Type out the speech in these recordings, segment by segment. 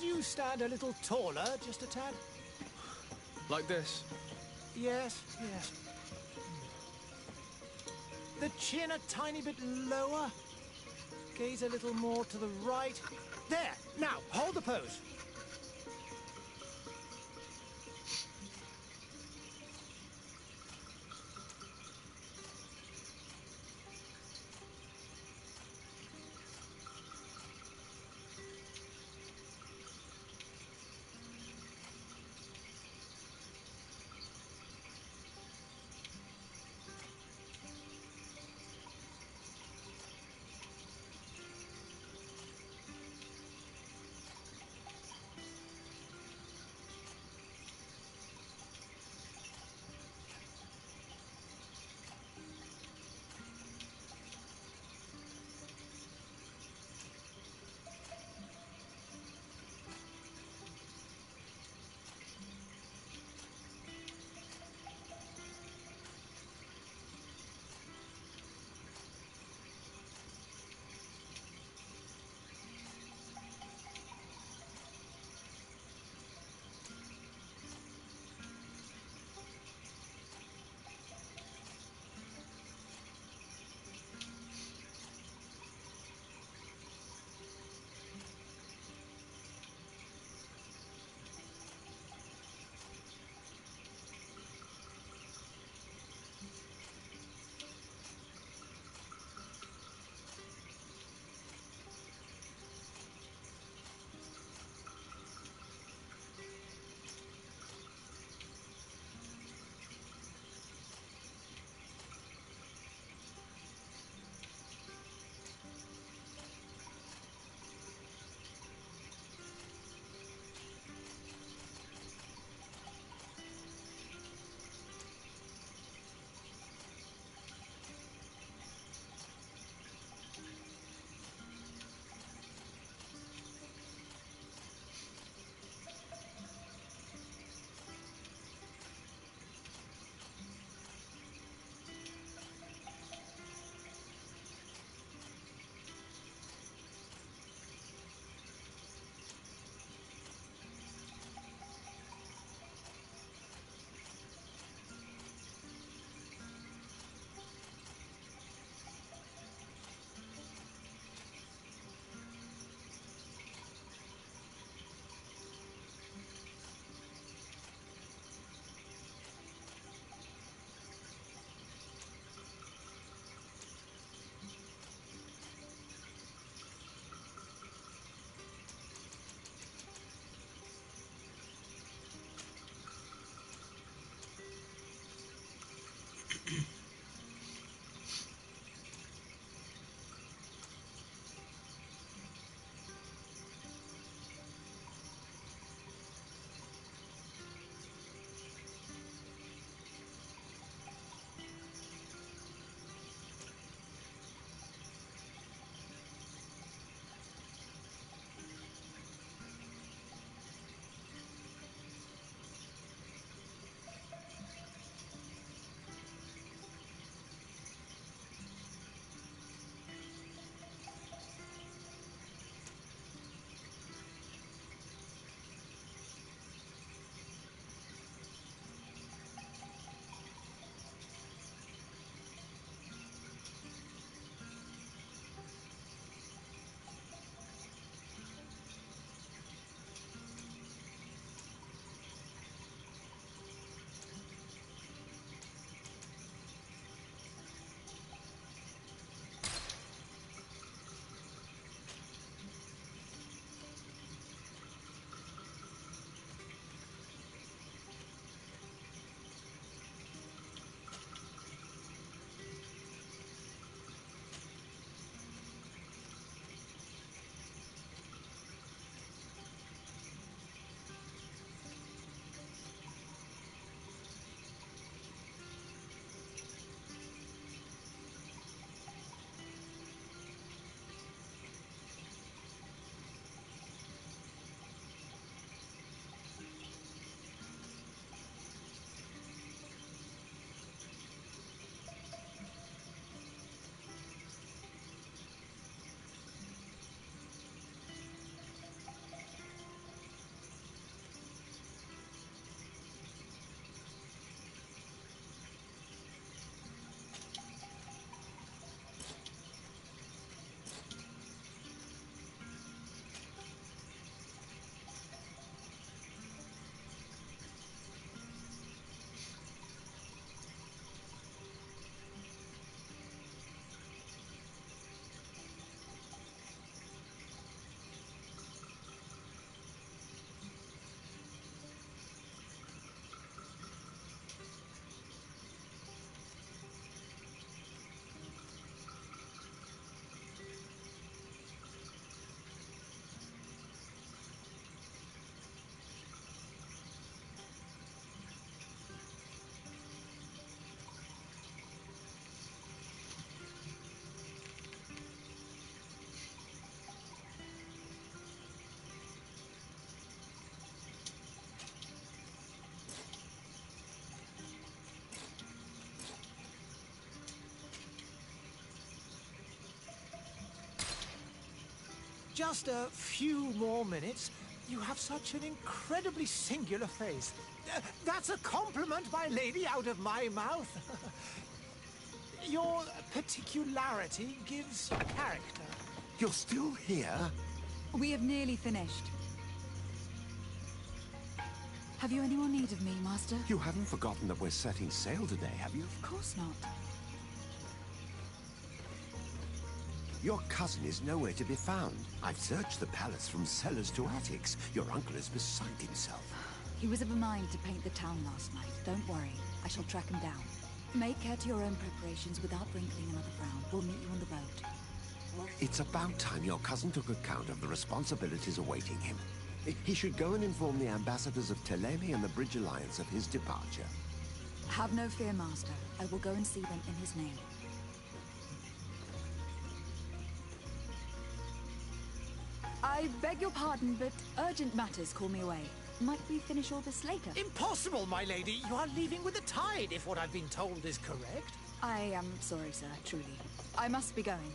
you stand a little taller, just a tad? Like this? Yes, yes. The chin a tiny bit lower. Gaze a little more to the right. There! Now, hold the pose. Just a few more minutes. You have such an incredibly singular face. That's a compliment, my lady, out of my mouth. Your particularity gives you character. You're still here? We have nearly finished. Have you any more need of me, Master? You haven't forgotten that we're setting sail today, have you? Of course not. Your cousin is nowhere to be found. I've searched the palace from cellars to attics. Your uncle is beside himself. He was of a mind to paint the town last night. Don't worry. I shall track him down. Make care to your own preparations without wrinkling another frown. We'll meet you on the boat. It's about time your cousin took account of the responsibilities awaiting him. He should go and inform the ambassadors of Ptolemy and the Bridge Alliance of his departure. Have no fear, Master. I will go and see them in his name. I beg your pardon, but urgent matters call me away. Might we finish all this later? Impossible, my lady. You are leaving with the tide, if what I've been told is correct. I am sorry, sir, truly. I must be going.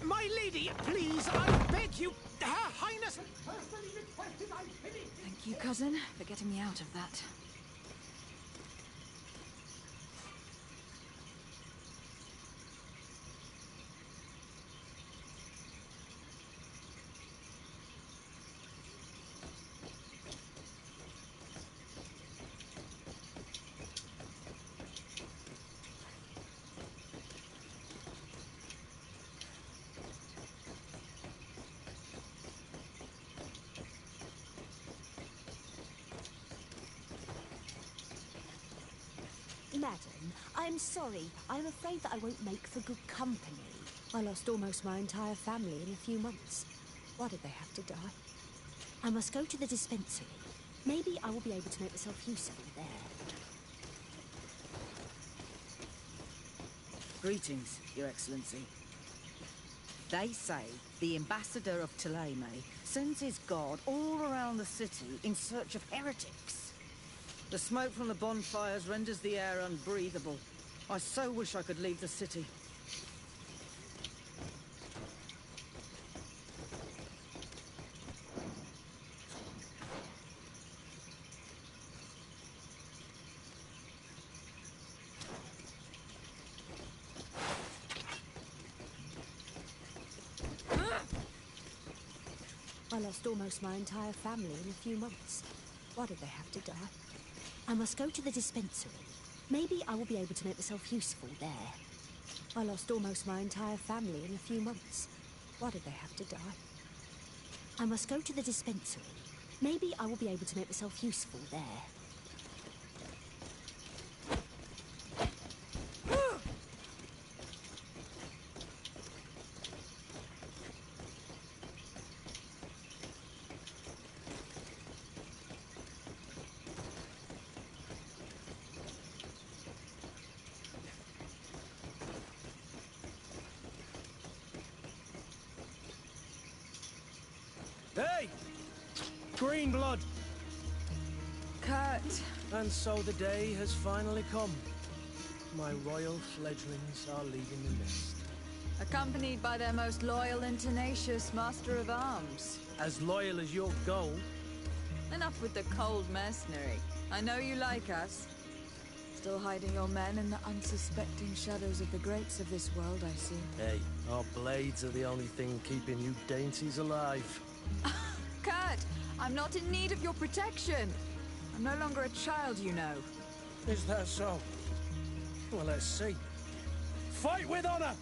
My lady, please, I beg you. Her Highness has personally requested I finish. Thank you, cousin, for getting me out of that. Madam, I'm sorry. I'm afraid that I won't make for good company. I lost almost my entire family in a few months. Why did they have to die? I must go to the dispensary. Maybe I will be able to make myself useful there. Greetings, Your Excellency. They say the ambassador of Ptolemy sends his guard all around the city in search of heretics. The smoke from the bonfires renders the air unbreathable. I so wish I could leave the city. I lost almost my entire family in a few months. Why did they have to die? I must go to the dispensary. Maybe I will be able to make myself useful there. I lost almost my entire family in a few months. Why did they have to die? I must go to the dispensary. Maybe I will be able to make myself useful there. Hey! Green blood! Kurt. And so the day has finally come. My royal fledglings are leaving the nest. Accompanied by their most loyal and tenacious master of arms. As loyal as your gold. Enough with the cold mercenary. I know you like us. Still hiding your men in the unsuspecting shadows of the greats of this world, I see. Hey, our blades are the only thing keeping you dainties alive. Kurt, I'm not in need of your protection. I'm no longer a child, you know. Is that so? Well, let's see. Fight with honor!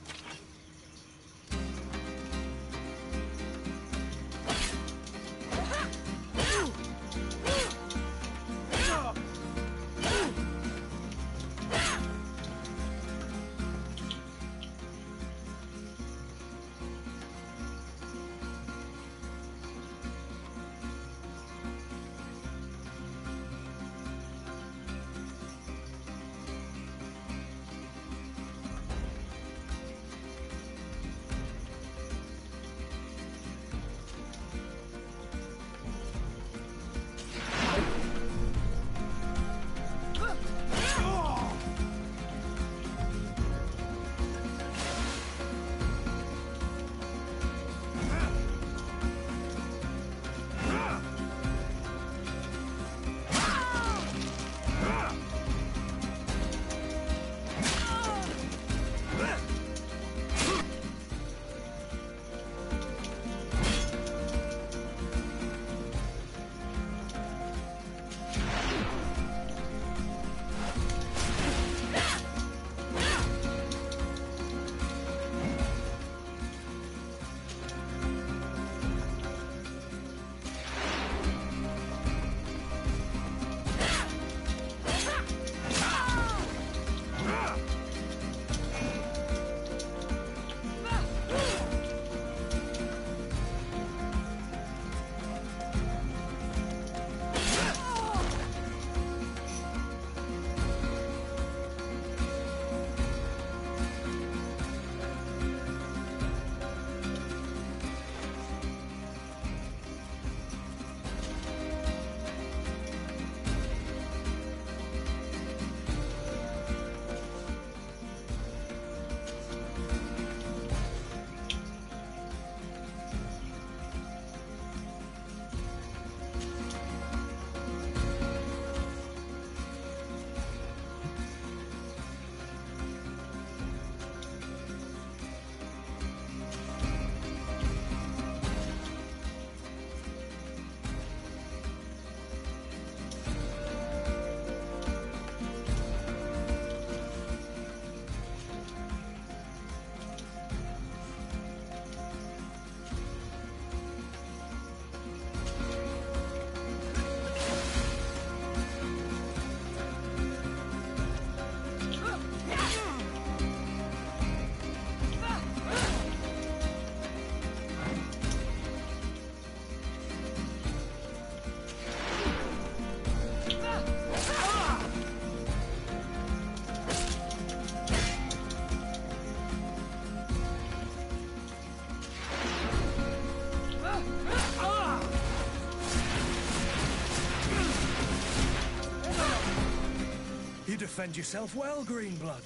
defend yourself well, Greenblood.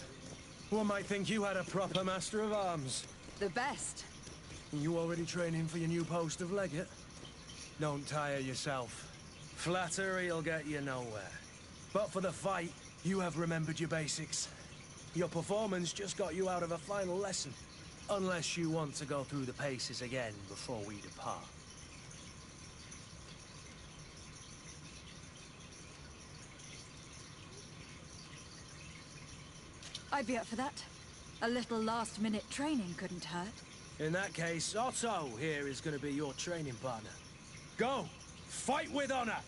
One might think you had a proper master of arms. The best. You already training for your new post of legate? Don't tire yourself. Flattery'll get you nowhere. But for the fight, you have remembered your basics. Your performance just got you out of a final lesson. Unless you want to go through the paces again before we depart. I'd be up for that. A little last-minute training couldn't hurt. In that case, Otto here is going to be your training partner. Go! Fight with honor!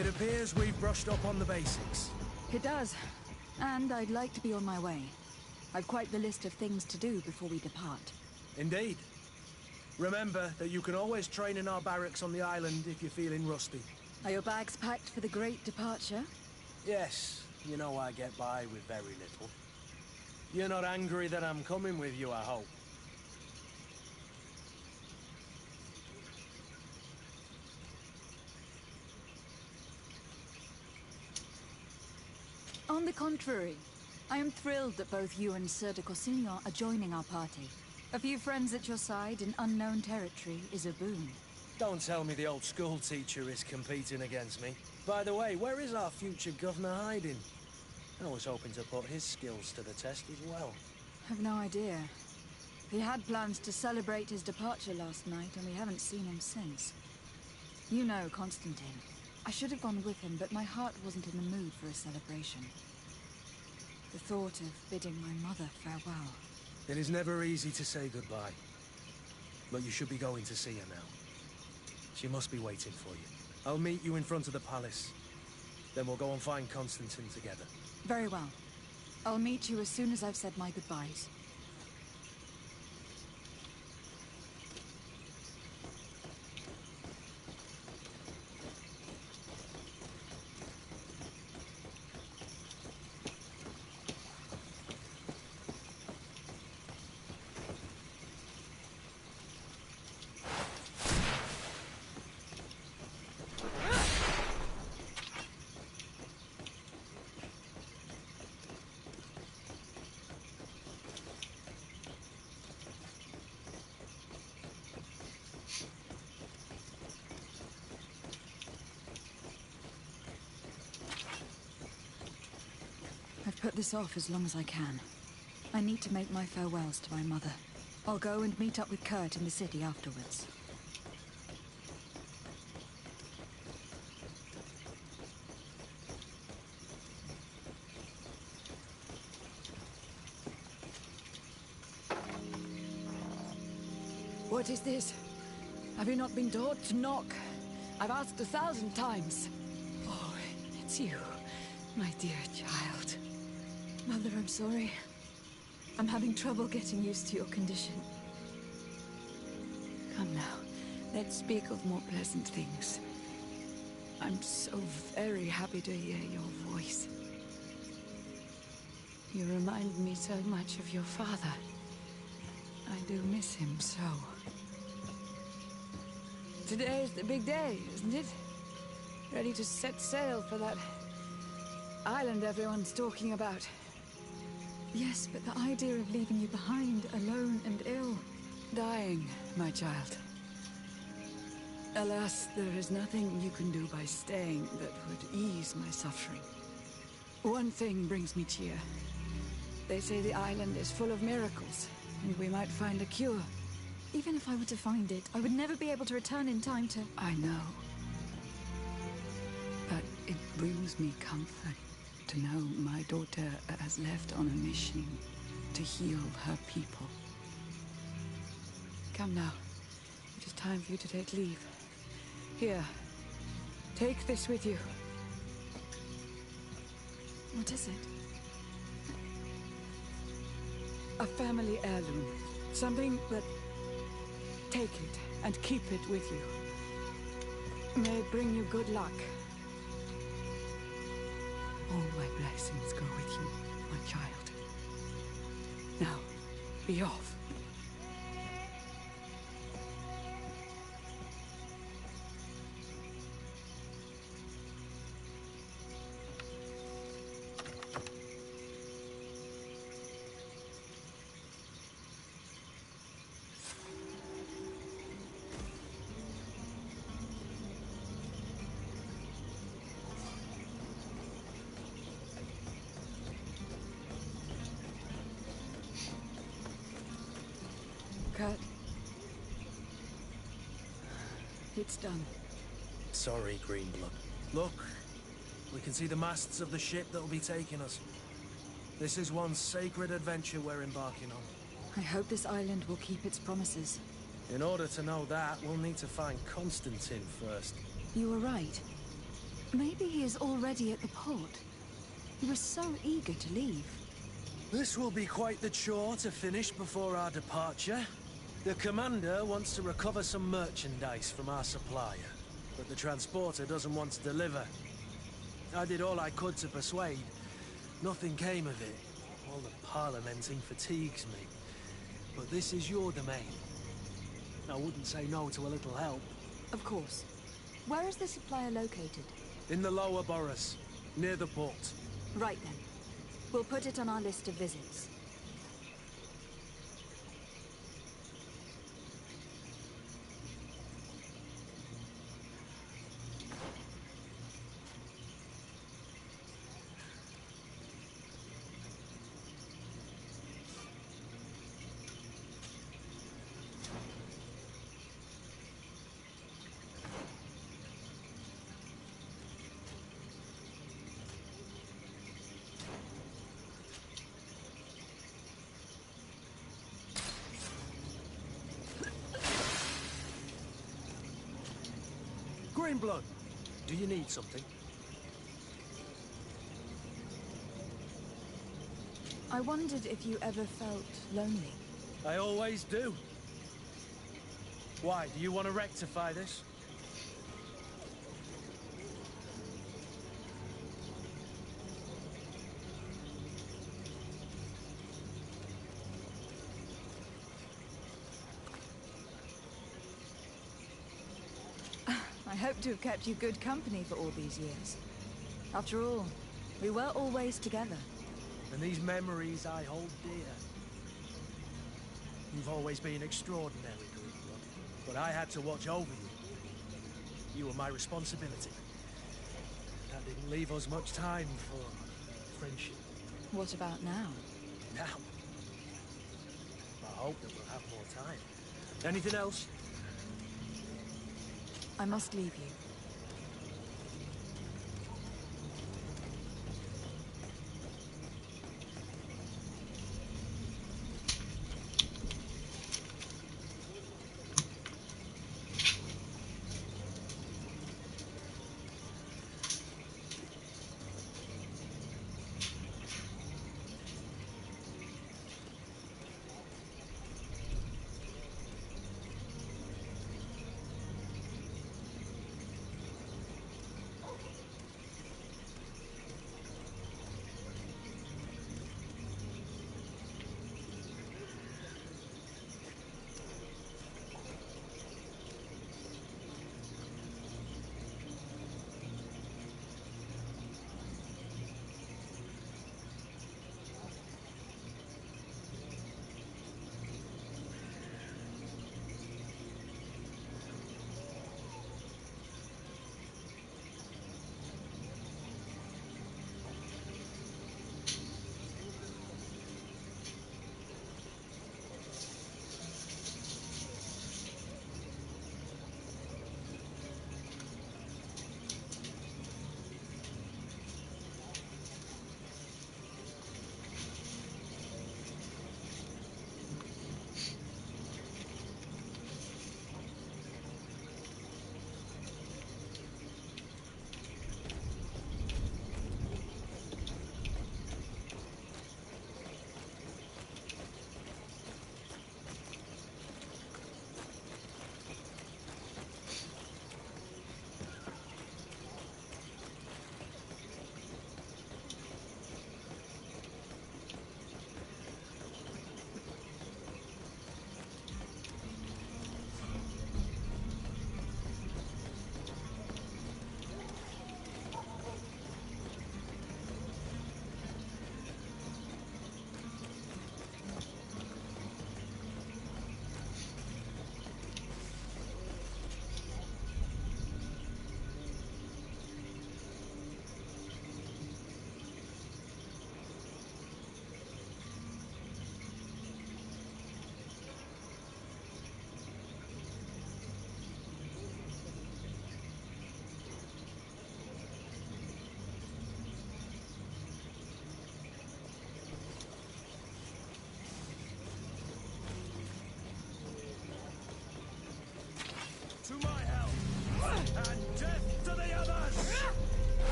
It appears we've brushed up on the basics. It does. And I'd like to be on my way. I've quite the list of things to do before we depart. Indeed. Remember that you can always train in our barracks on the island if you're feeling rusty. Are your bags packed for the great departure? Yes, you know I get by with very little. You're not angry that I'm coming with you, I hope. On the contrary, I am thrilled that both you and Sir de Corsignon are joining our party. A few friends at your side in unknown territory is a boon. Don't tell me the old school teacher is competing against me. By the way, where is our future governor hiding? I was hoping to put his skills to the test as well. I've no idea. He had plans to celebrate his departure last night, and we haven't seen him since. You know Constantine. I should have gone with him, but my heart wasn't in the mood for a celebration. The thought of bidding my mother farewell. It is never easy to say goodbye. But you should be going to see her now. She must be waiting for you. I'll meet you in front of the palace. Then we'll go and find Constantine together. Very well. I'll meet you as soon as I've said my goodbyes. I've put this off as long as I can. I need to make my farewells to my mother. I'll go and meet up with Kurt in the city afterwards. What is this? Have you not been taught to knock? I've asked 1,000 times. Oh, it's you, my dear child. Mother, I'm sorry. I'm having trouble getting used to your condition. Come now, let's speak of more pleasant things. I'm so very happy to hear your voice. You remind me so much of your father. I do miss him so. Today is the big day, isn't it? Ready to set sail for that island everyone's talking about. Yes, but the idea of leaving you behind, alone and ill... Dying, my child. Alas, there is nothing you can do by staying that would ease my suffering. One thing brings me cheer. They say the island is full of miracles, and we might find a cure. Even if I were to find it, I would never be able to return in time to... I know. But it brings me comfort to know my daughter has left on a mission to heal her people. Come now. It is time for you to take leave. Here. Take this with you. What is it? A family heirloom. Something that... Take it and keep it with you. May it bring you good luck. All my blessings go with you, my child. Now, be off. Kurt. It's done. Sorry, Greenblood. Look, we can see the masts of the ship that will be taking us. This is one sacred adventure we're embarking on. I hope this island will keep its promises. In order to know that, we'll need to find Constantine first. You were right. Maybe he is already at the port. He was so eager to leave. This will be quite the chore to finish before our departure. The commander wants to recover some merchandise from our supplier, but the transporter doesn't want to deliver. I did all I could to persuade. Nothing came of it. All the parliamenting fatigues me. But this is your domain. I wouldn't say no to a little help. Of course. Where is the supplier located? In the lower boroughs, near the port. Right then. We'll put it on our list of visits. Greenblood, do you need something? I wondered if you ever felt lonely. I always do. Why, do you want to rectify this? I hope to have kept you good company for all these years. After all, we were always together. And these memories I hold dear. You've always been extraordinary, Greenblood, but I had to watch over you. You were my responsibility. That didn't leave us much time for friendship. What about now? Now, I hope that we'll have more time. Anything else? I must leave you.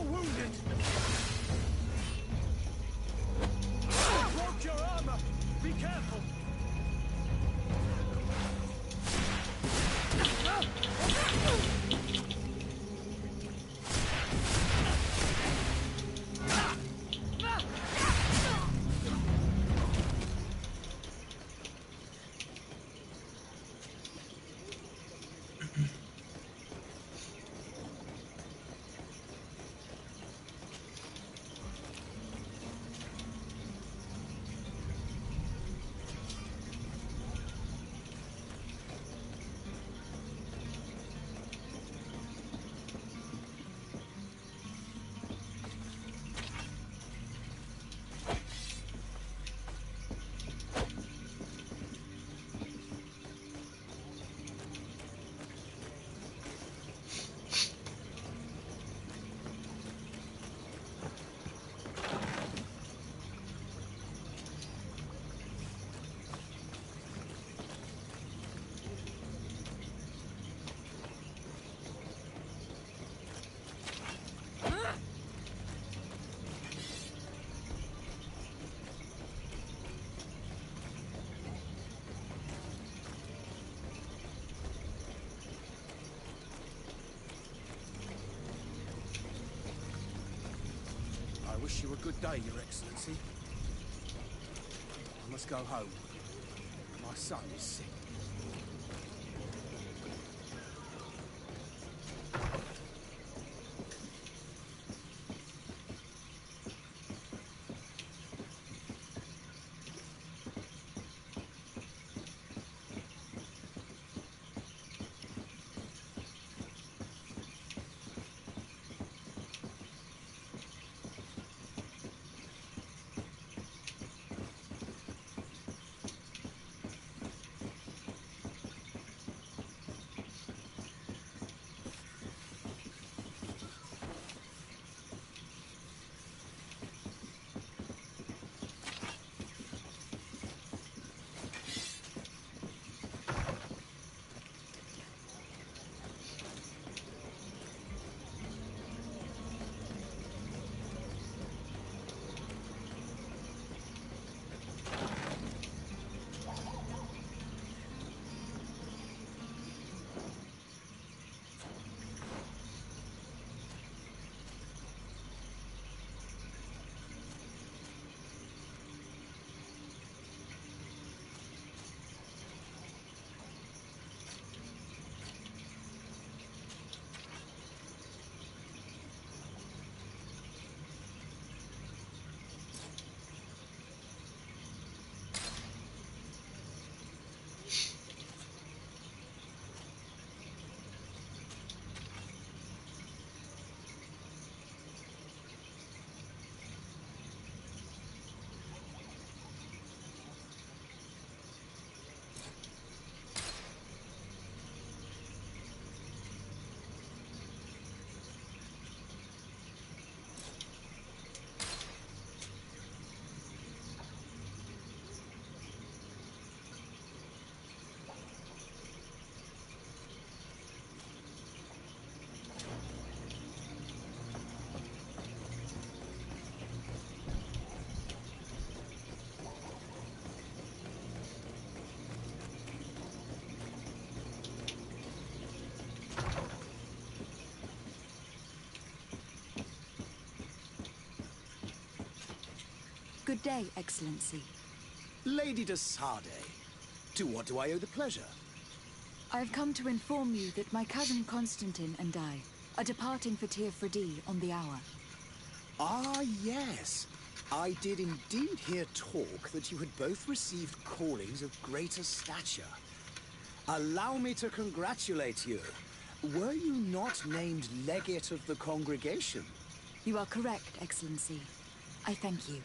wounded! Broke your armor! Be careful! I wish you a good day, Your Excellency. I must go home. My son is sick. Good day, Excellency. Lady de Sade, to what do I owe the pleasure? I've come to inform you that my cousin Constantine and I are departing for Tir Freddy on the hour. Ah, yes. I did indeed hear talk that you had both received callings of greater stature. Allow me to congratulate you. Were you not named legate of the congregation? You are correct, Excellency. I thank you.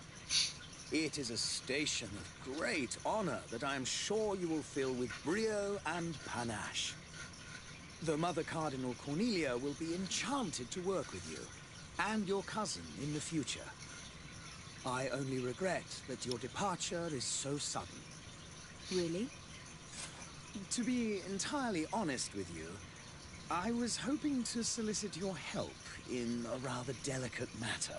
It is a station of great honor that I am sure you will fill with brio and panache. The Mother Cardinal Cornelia will be enchanted to work with you, and your cousin in the future. I only regret that your departure is so sudden. Really? To be entirely honest with you, I was hoping to solicit your help in a rather delicate matter.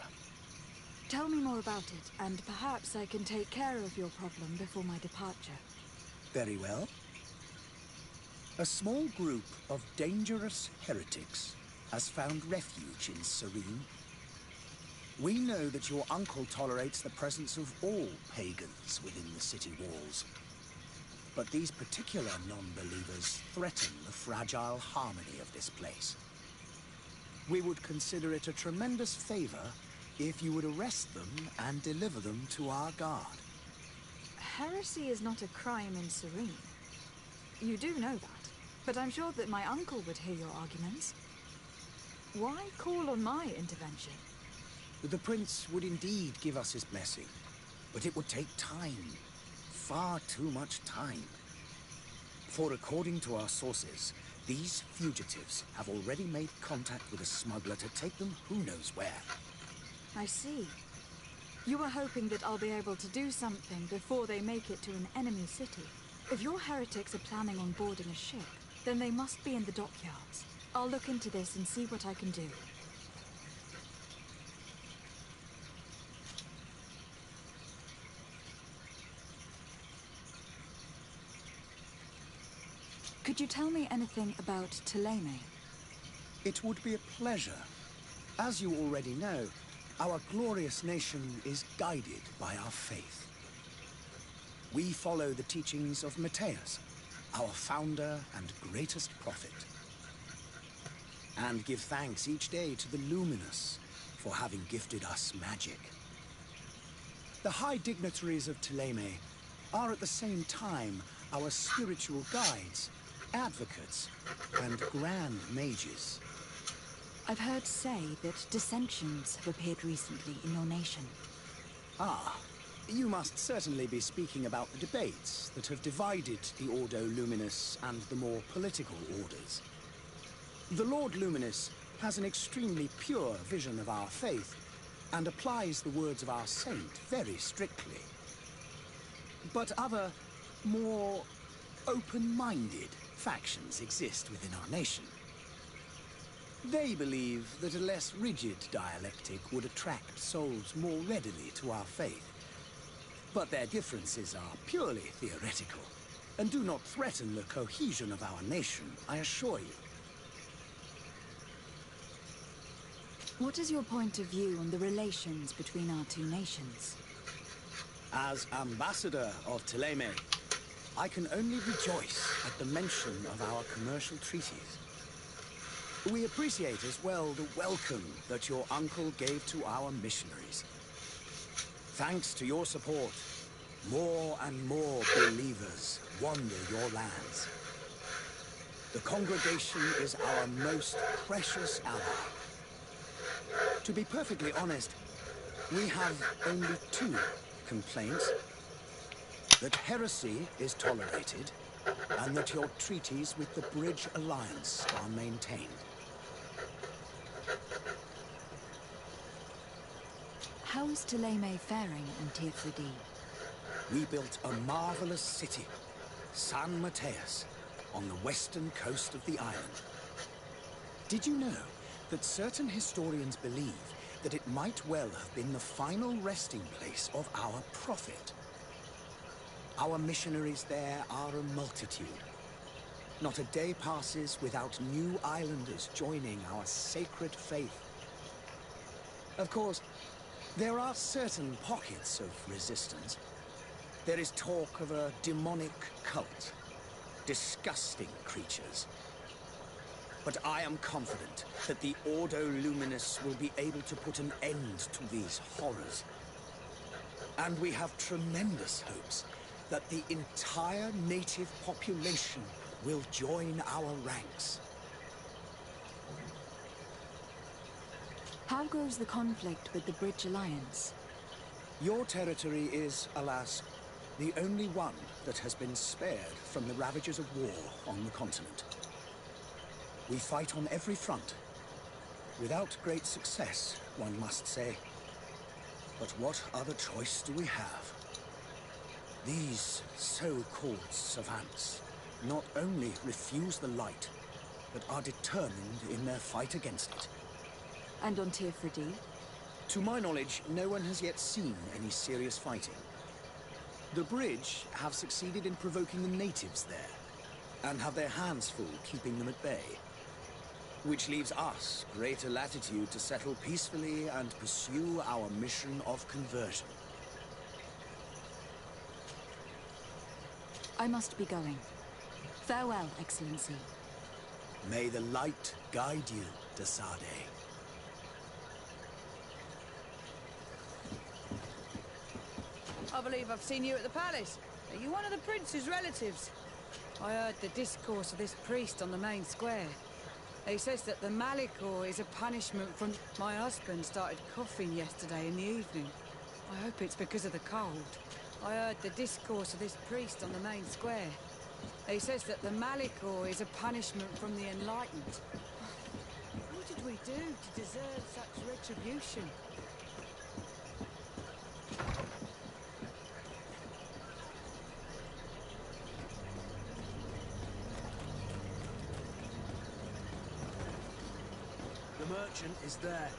Tell me more about it, and perhaps I can take care of your problem before my departure. Very well. A small group of dangerous heretics has found refuge in Serene. We know that your uncle tolerates the presence of all pagans within the city walls. But these particular non-believers threaten the fragile harmony of this place. We would consider it a tremendous favor if you would arrest them and deliver them to our guard. Heresy is not a crime in Serene. You do know that, but I'm sure that my uncle would hear your arguments. Why call on my intervention? The prince would indeed give us his blessing, but it would take time. Far too much time. For according to our sources, these fugitives have already made contact with a smuggler to take them who knows where. I see. You are hoping that I'll be able to do something before they make it to an enemy city. If your heretics are planning on boarding a ship, then they must be in the dockyards. I'll look into this and see what I can do. Could you tell me anything about Thélème? It would be a pleasure. As you already know, our glorious nation is guided by our faith. We follow the teachings of Matthias, our founder and greatest prophet, and give thanks each day to the Luminous for having gifted us magic. The high dignitaries of Thélème are at the same time our spiritual guides, advocates, and grand mages. I've heard say that dissensions have appeared recently in your nation. Ah, you must certainly be speaking about the debates that have divided the Ordo Luminous and the more political orders. The Lord Luminous has an extremely pure vision of our faith and applies the words of our saint very strictly. But other, more open-minded factions exist within our nation. They believe that a less rigid dialectic would attract souls more readily to our faith. But their differences are purely theoretical and do not threaten the cohesion of our nation, I assure you. What is your point of view on the relations between our two nations? As ambassador of Thélème, I can only rejoice at the mention of our commercial treaties. We appreciate as well the welcome that your uncle gave to our missionaries. Thanks to your support, more and more believers wander your lands. The congregation is our most precious ally. To be perfectly honest, we have only two complaints. That heresy is tolerated, and that your treaties with the Bridge Alliance are maintained. How is Thélème faring in Tier 3D? We built a marvelous city, San Matthias, on the western coast of the island. Did you know that certain historians believe that it might well have been the final resting place of our prophet? Our missionaries there are a multitude. Not a day passes without new islanders joining our sacred faith. Of course, there are certain pockets of resistance. There is talk of a demonic cult, disgusting creatures. But I am confident that the Ordo Luminous will be able to put an end to these horrors. And we have tremendous hopes that the entire native population will join our ranks. How goes the conflict with the Bridge Alliance? Your territory is, alas, the only one that has been spared from the ravages of war on the continent. We fight on every front. Without great success, one must say. But what other choice do we have? These so-called savants not only refuse the light, but are determined in their fight against it. And on Tirfredi? To my knowledge, no one has yet seen any serious fighting. The bridge have succeeded in provoking the natives there, and have their hands full keeping them at bay. Which leaves us greater latitude to settle peacefully and pursue our mission of conversion. I must be going. Farewell, Excellency. May the light guide you, Desade. I believe I've seen you at the palace. Are you one of the prince's relatives? I heard the discourse of this priest on the main square. He says that the Malikor is a punishment from... My husband started coughing yesterday in the evening. I hope it's because of the cold. I heard the discourse of this priest on the main square. He says that the Malikor is a punishment from the Enlightened. What did we do to deserve such retribution? The merchant is there.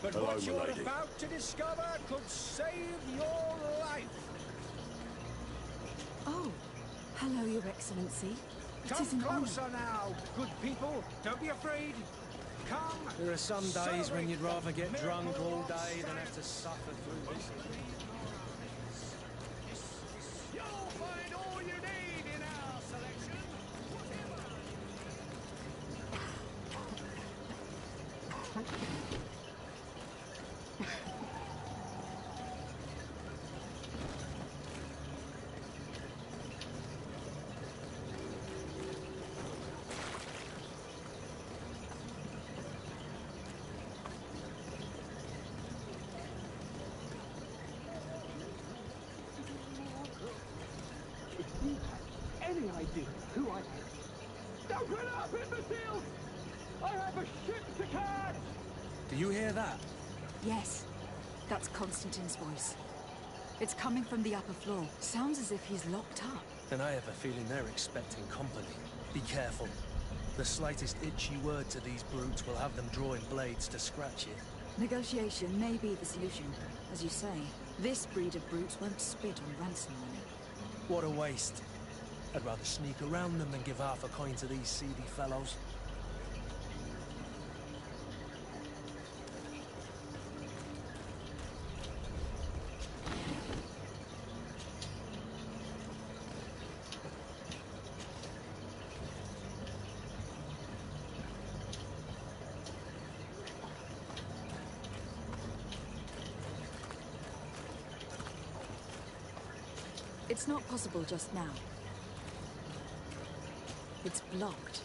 But hello, what you're milady. about to discover could save your life. Oh, hello, Your Excellency. It Come is an honor. closer now, good people. Don't be afraid. There are some days when you'd rather get drunk all day than have to suffer through this. You'll find all you need in our selection. Any idea who I am? Open up, imbeciles! I have a ship to catch! Do you hear that? Yes, that's Constantine's voice. It's coming from the upper floor. Sounds as if he's locked up. Then I have a feeling they're expecting company. Be careful. The slightest itchy word to these brutes will have them drawing blades to scratch you. Negotiation may be the solution. As you say, this breed of brutes won't spit on ransom money. What a waste. I'd rather sneak around them than give half a coin to these seedy fellows. It's not possible just now. It's blocked.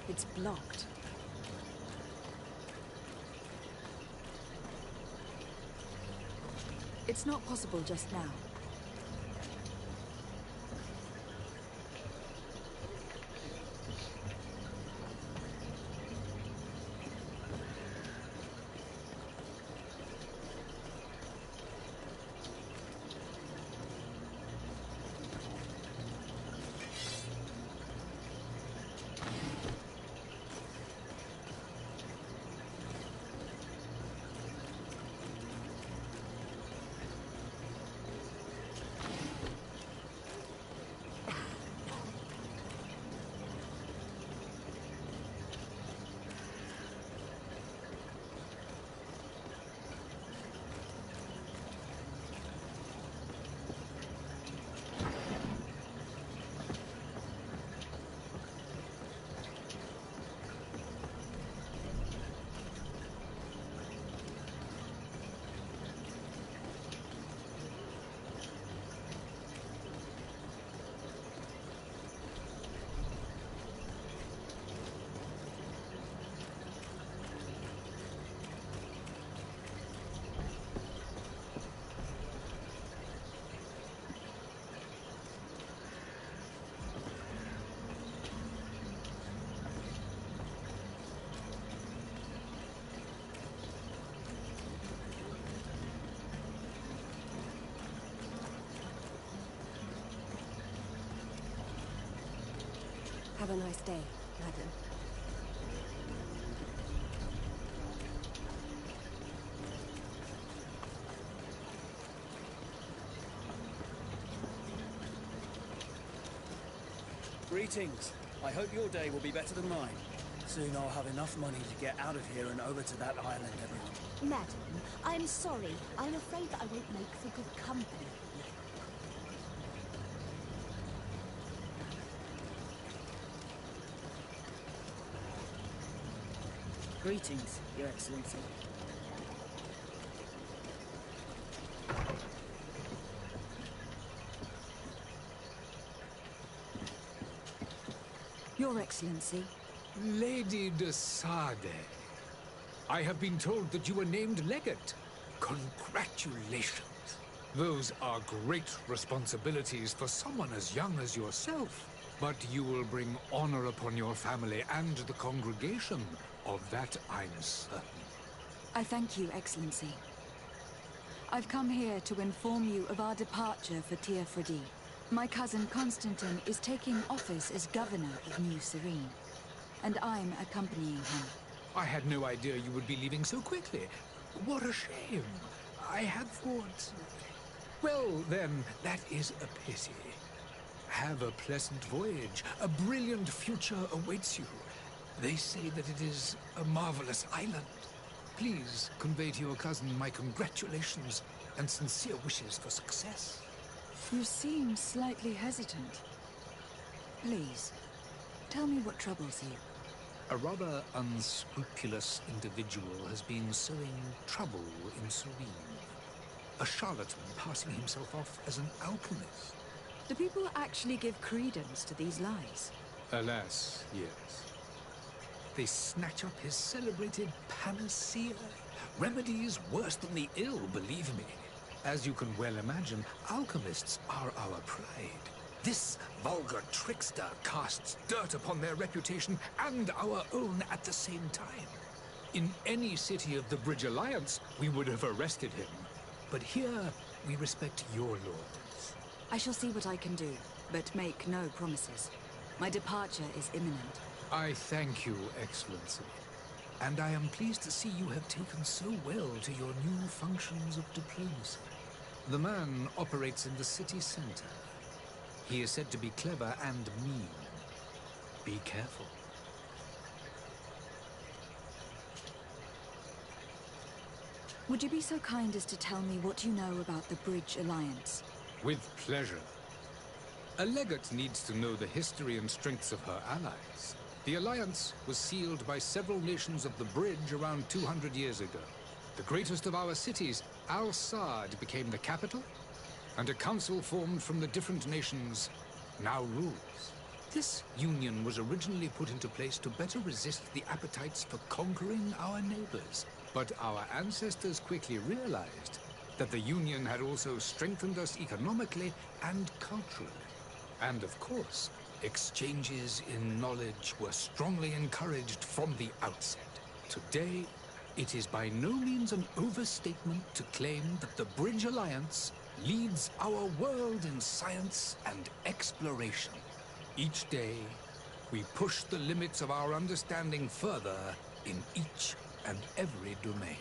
It's blocked. It's not possible just now. Have a nice day, madam. Greetings. I hope your day will be better than mine. Soon I'll have enough money to get out of here and over to that island everyone. Madam, I'm sorry. I'm afraid that I won't make for good company. Greetings, Your Excellency. Your Excellency. Lady de Sade, I have been told that you were named legate. Congratulations. Those are great responsibilities for someone as young as yourself. But you will bring honor upon your family and the congregation. Of that, I'm certain. I thank you, Excellency. I've come here to inform you of our departure for Tiafredi. My cousin Constantine is taking office as governor of New Serene, and I'm accompanying him. I had no idea you would be leaving so quickly. What a shame. I had thought... Well, then, that is a pity. Have a pleasant voyage. A brilliant future awaits you. They say that it is a marvelous island. Please convey to your cousin my congratulations and sincere wishes for success. You seem slightly hesitant. Please, tell me what troubles you. A rather unscrupulous individual has been sowing trouble in Serene. A charlatan passing himself off as an alchemist. Do people actually give credence to these lies? Alas, yes. They snatch up his celebrated panacea. Remedies worse than the ill, believe me. As you can well imagine, alchemists are our pride. This vulgar trickster casts dirt upon their reputation and our own at the same time. In any city of the Bridge Alliance, we would have arrested him. But here, we respect your laws. I shall see what I can do, but make no promises. My departure is imminent. I thank you, Excellency. And I am pleased to see you have taken so well to your new functions of diplomacy. The man operates in the city center. He is said to be clever and mean. Be careful. Would you be so kind as to tell me what you know about the Bridge Alliance? With pleasure. A legate needs to know the history and strengths of her allies. The alliance was sealed by several nations of the Bridge around 200 years ago. The greatest of our cities, Al-Sad, became the capital, and a council formed from the different nations now rules. This union was originally put into place to better resist the appetites for conquering our neighbors. But our ancestors quickly realized that the union had also strengthened us economically and culturally. And of course, exchanges in knowledge were strongly encouraged from the outset. Today, it is by no means an overstatement to claim that the Bridge Alliance leads our world in science and exploration. Each day, we push the limits of our understanding further in each and every domain.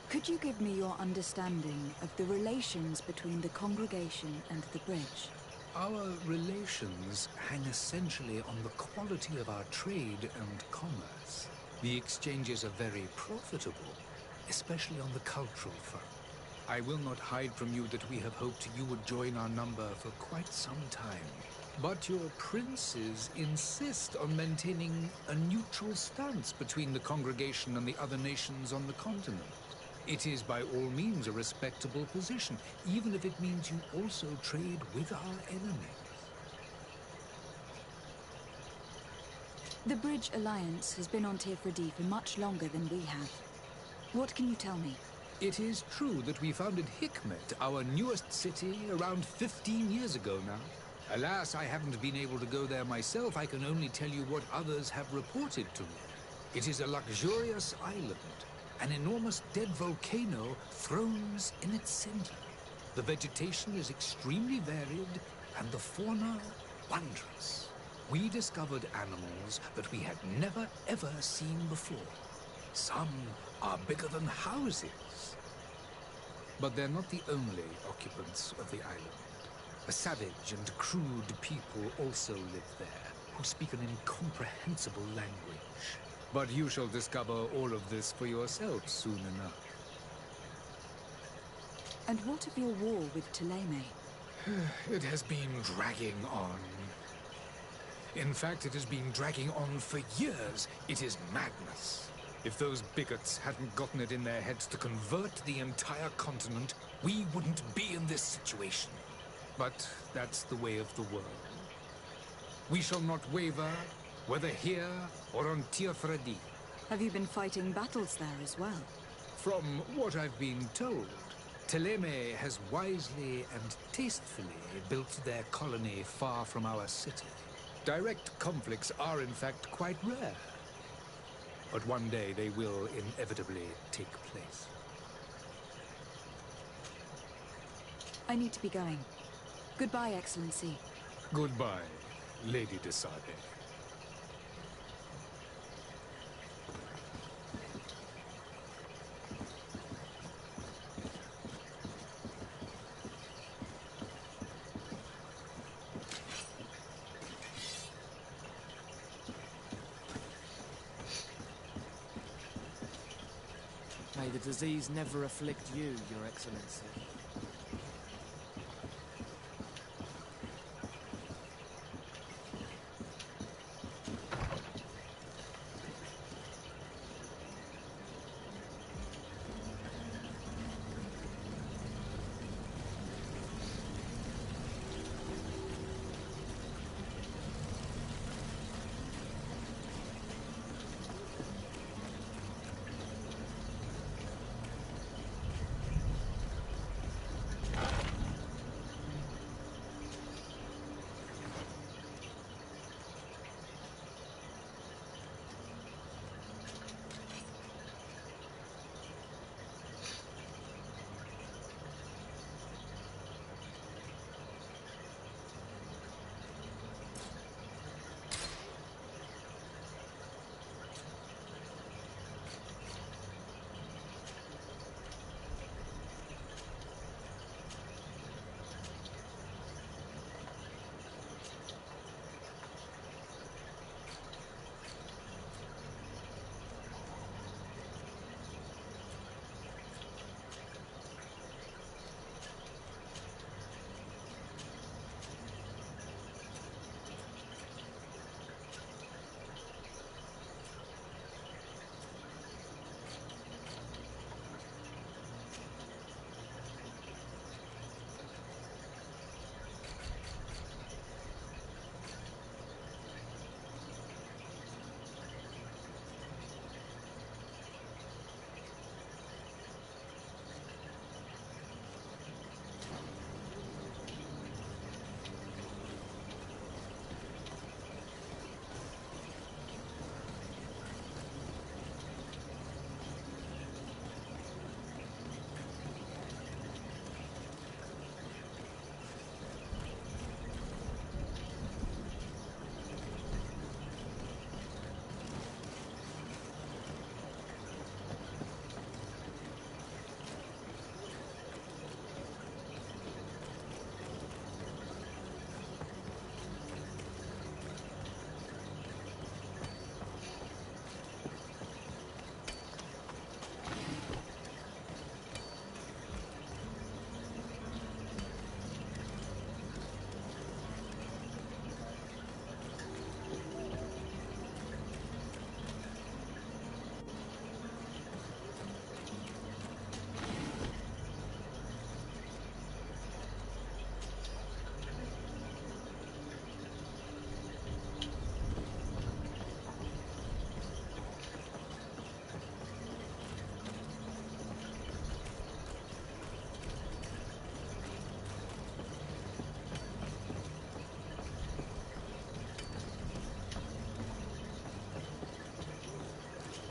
Could you give me your understanding of the relations between the congregation and the Bridge? Our relations hang essentially on the quality of our trade and commerce. The exchanges are very profitable, especially on the cultural front. I will not hide from you that we have hoped you would join our number for quite some time. But your princes insist on maintaining a neutral stance between the congregation and the other nations on the continent. It is by all means a respectable position, even if it means you also trade with our enemies. The Bridge Alliance has been on Tifredi for much longer than we have. What can you tell me? It is true that we founded Hikmet, our newest city, around 15 years ago now. Alas, I haven't been able to go there myself. I can only tell you what others have reported to me. It is a luxurious island. An enormous dead volcano thrones in its center. The vegetation is extremely varied, and the fauna wondrous. We discovered animals that we had never ever seen before. Some are bigger than houses. But they're not the only occupants of the island. A savage and crude people also live there, who speak an incomprehensible language. But you shall discover all of this for yourself soon enough. And what of your war with Thélème? It has been dragging on. In fact, it has been dragging on for years. It is madness. If those bigots hadn't gotten it in their heads to convert the entire continent, we wouldn't be in this situation. But that's the way of the world. We shall not waver, whether here or on Tifredi. Have you been fighting battles there as well? From what I've been told, Thélème has wisely and tastefully built their colony far from our city. Direct conflicts are in fact quite rare. But one day they will inevitably take place. I need to be going. Goodbye, Excellency. Goodbye, Lady de Sade. May the disease never afflict you, Your Excellency.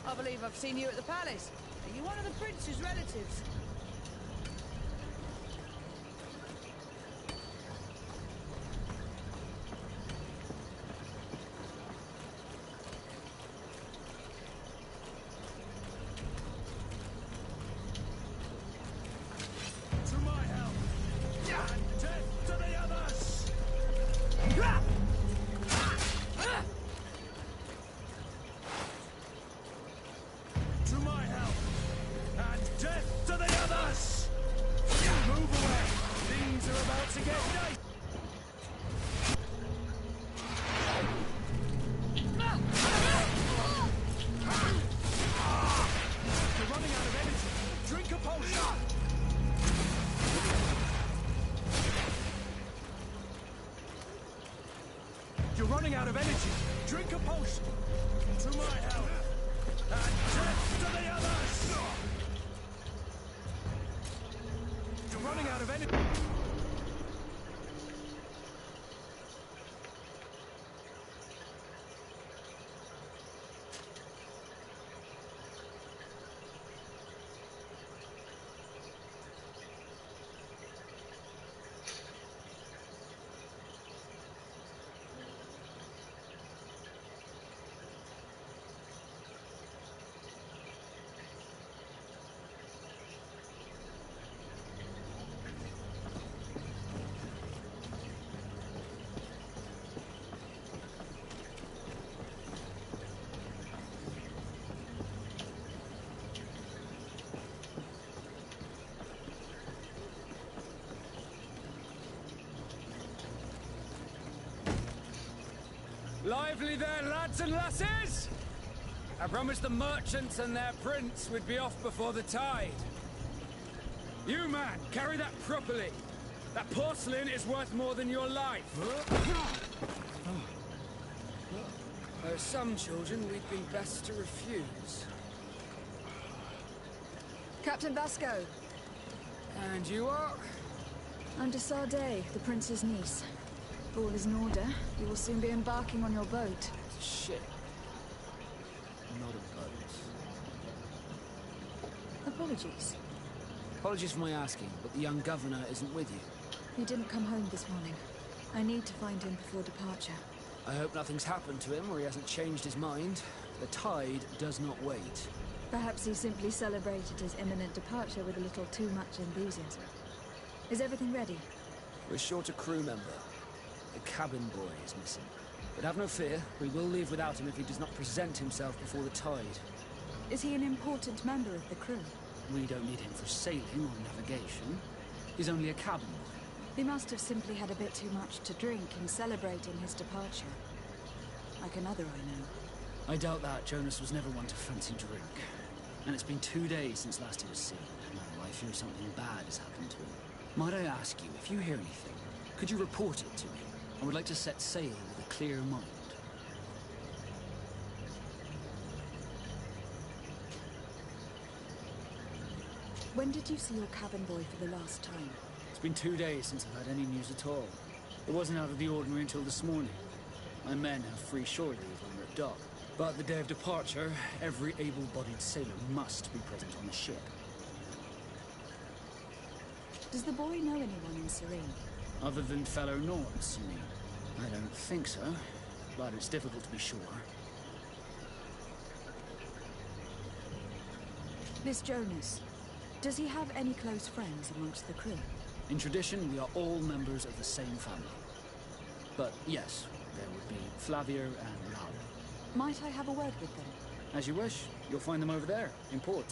I believe I've seen you at the palace. Are you one of the prince's relatives? To my help! And death to the others! To my help! And death to the others! Move away! Things are about to get dicey! You're running out of energy! Drink a potion! You're running out of energy! Drink a potion! To my help! And death to the others! You're running out of energy! Lively there, lads and lasses! I promised the merchants and their prince we'd be off before the tide. You, man, carry that properly. That porcelain is worth more than your life. There are some children we'd be best to refuse. Captain Vasco. And you are? I'm de Sade, the prince's niece. If all is in order, you will soon be embarking on your boat. It's a ship. Not a boat. Apologies. Apologies for my asking, but the young governor isn't with you. He didn't come home this morning. I need to find him before departure. I hope nothing's happened to him or he hasn't changed his mind. The tide does not wait. Perhaps he simply celebrated his imminent departure with a little too much enthusiasm. Is everything ready? We're short a crew member. The cabin boy is missing. But have no fear, we will leave without him if he does not present himself before the tide. Is he an important member of the crew? We don't need him for sailing or navigation. He's only a cabin boy. He must have simply had a bit too much to drink in celebrating his departure. Like another I know. I doubt that. Jonas was never one to fancy drink. And it's been 2 days since last he was seen. Now I fear something bad has happened to him. Might I ask you, if you hear anything, could you report it to me? I would like to set sail with a clear mind. When did you see your cabin boy for the last time? It's been 2 days since I've had any news at all. It wasn't out of the ordinary until this morning. My men have free shore leave when we're at dock. But the day of departure, every able-bodied sailor must be present on the ship. Does the boy know anyone in Serene? Other than fellow Nords, you mean? I don't think so, but it's difficult to be sure. This Jonas, does he have any close friends amongst the crew? In tradition, we are all members of the same family. But yes, there would be Flavia and Laura. Might I have a word with them? As you wish. You'll find them over there, in port.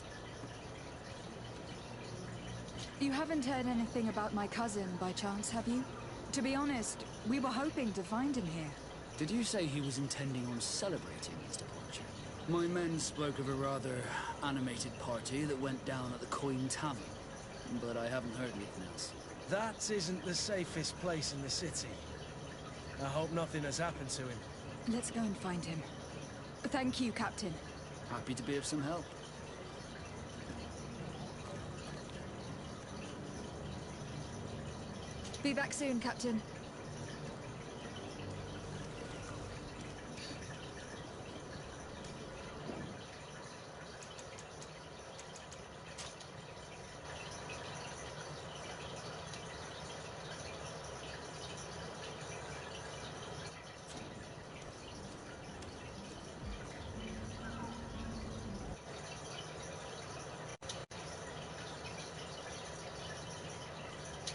You haven't heard anything about my cousin by chance, have you? To be honest, we were hoping to find him here. Did you say he was intending on celebrating his departure? My men spoke of a rather animated party that went down at the Coin Tavern, but I haven't heard anything else. That isn't the safest place in the city. I hope nothing has happened to him. Let's go and find him. Thank you, Captain. Happy to be of some help. Be back soon, Captain.